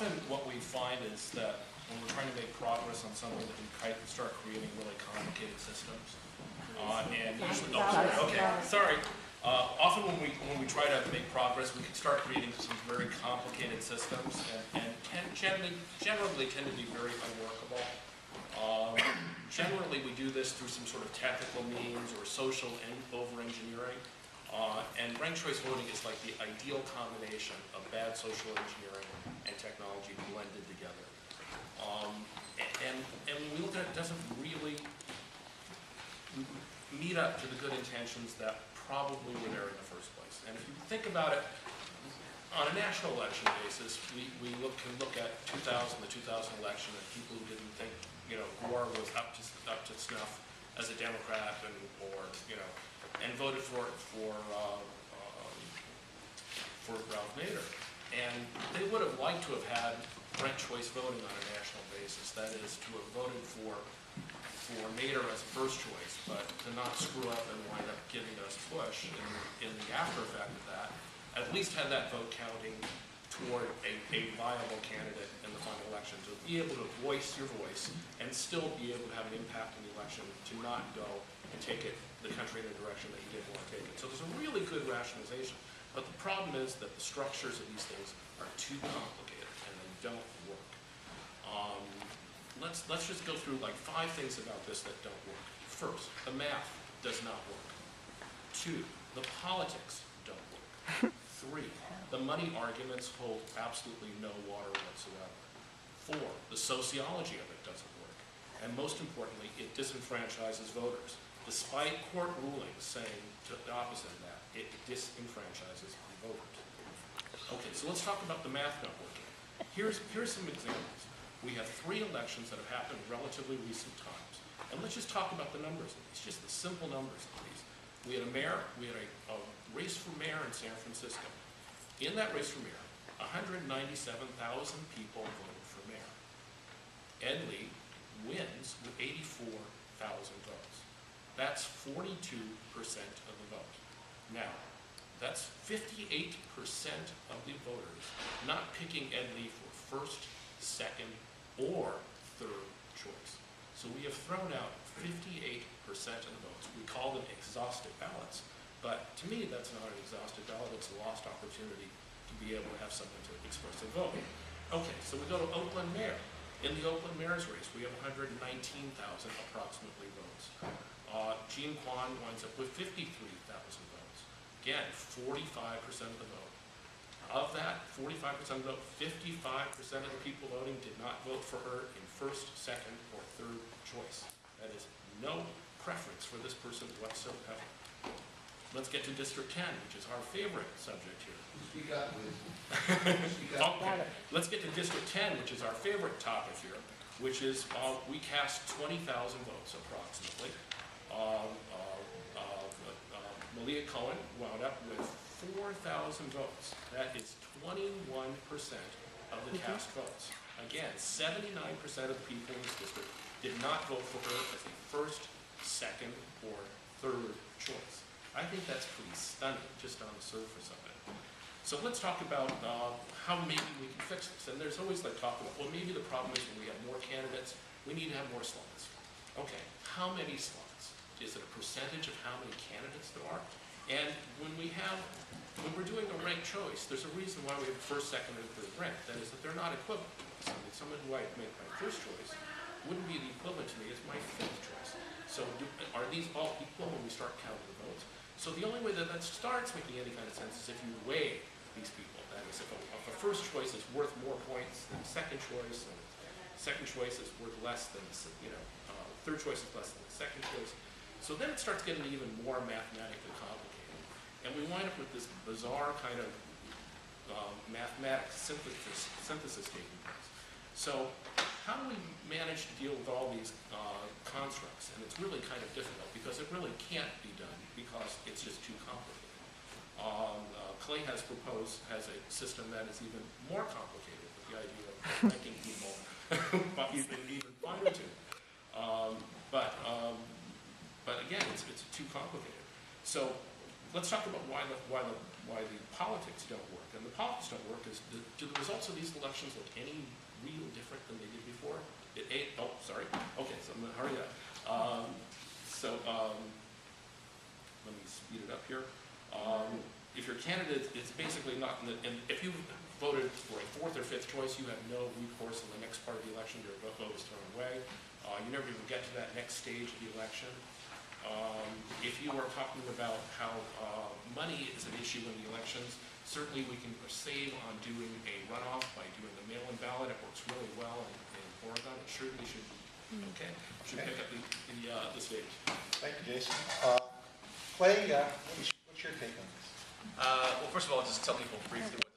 often what we find is that when we're trying to make progress on something, that we start creating really complicated systems. And usually, sorry. Often when we try to make progress, we can start creating some very complicated systems, and generally tend to be very unworkable. Generally, we do this through some sort of technical means or social over-engineering. And ranked choice voting is like the ideal combination of bad social engineering and technology blended together. And when we look at it, it doesn't really meet up to the good intentions that probably were there in the first place. And if you think about it, on a national election basis, we can look at the 2000 election, and people who didn't think, Gore was up to snuff as a Democrat, and voted for Ralph Nader. And they would have liked to have had ranked choice voting on a national basis. That is, to have voted for Nader as a first choice, but to not screw up and wind up giving us Bush in the after effect of that. At least had that vote counting toward a viable candidate in the final election, to be able to voice your voice and still be able to have an impact in the election, to not go and take the country in the direction that you didn't want to take it. So there's a really good rationalization. But the problem is that the structures of these things are too complicated and they don't work. Let's just go through like 5 things about this that don't work. First, the math does not work. 2, the politics don't work. 3, the money arguments hold absolutely no water whatsoever. 4, the sociology of it doesn't work. And most importantly, it disenfranchises voters. Despite court rulings saying the opposite of that, it disenfranchises voters. Okay, so let's talk about the math not working. Here's some examples. We have 3 elections that have happened in relatively recent times. And let's just talk about the numbers of these, just the simple numbers of these. We had a race for mayor in San Francisco. In that race for mayor, 197,000 people voted for mayor. Ed Lee wins with 84,000 votes. That's 42% of the vote. Now, that's 58% of the voters not picking Ed Lee for first, second, or third choice. So we have thrown out 58% of the votes. We call them exhaustive ballots, but to me that's not an exhaustive ballot, it's a lost opportunity to be able to have someone to express a vote. Okay, so we go to Oakland mayor. In the Oakland mayor's race, we have 119,000 approximately votes. Jean Quan winds up with 53,000 votes. Again, 45% of the vote. Of that 45% of the vote, 55% of the people voting did not vote for her in first, second, or third choice. That is no preference for this person whatsoever. Let's get to District 10, which is our favorite subject here. Speak up, please. Okay. Let's get to District 10, which is our favorite topic here, which is we cast 20,000 votes approximately. Malia Cohen wound up with 4,000 votes. That is 21% of the cast votes. Again, 79% of the people in this district did not vote for her as a first, second, or third choice. I think that's pretty stunning just on the surface of it. So let's talk about how maybe we can fix this. And there's always like talk about, well, maybe the problem is when we have more candidates, we need to have more slots. Okay, how many slots? Is it a percentage of how many candidates there are? And when we're doing a ranked choice, there's a reason why we have first, second, and third ranked. That is that they're not equivalent to us. I mean, someone who I make my first choice wouldn't be the equivalent to me as my fifth choice. So are these all equal when we start counting the votes? So the only way that starts making any kind of sense is if you weigh these people. That is, if a first choice is worth more points than second choice, and second choice is worth less than, third choice is less than the second choice. So then it starts getting even more mathematically complicated. And we wind up with this bizarre kind of mathematics synthesis taking place. So how do we manage to deal with all these constructs? And it's really kind of difficult because it really can't be done because it's just too complicated. Clay has a system that is even more complicated with the idea of ranking people, but even finer tuned. But again, it's too complicated. So let's talk about why the politics don't work. And the politics don't work is, do the results of these elections look any real different than they did before? It ain't, oh, sorry. Okay, so I'm gonna hurry up. Let me speed it up here. If your candidate is basically not, and if you voted for a fourth or fifth choice, you have no recourse in the next part of the election. Your vote is thrown away. You never even get to that next stage of the election. If you are talking about how money is an issue in the elections, certainly we can save on doing a runoff by doing the mail-in ballot. It works really well in Oregon. It certainly should. Okay, should pick up the stage. Thank you, Jason. Clay, what's your take on this? Well, first of all, I'll just tell people briefly what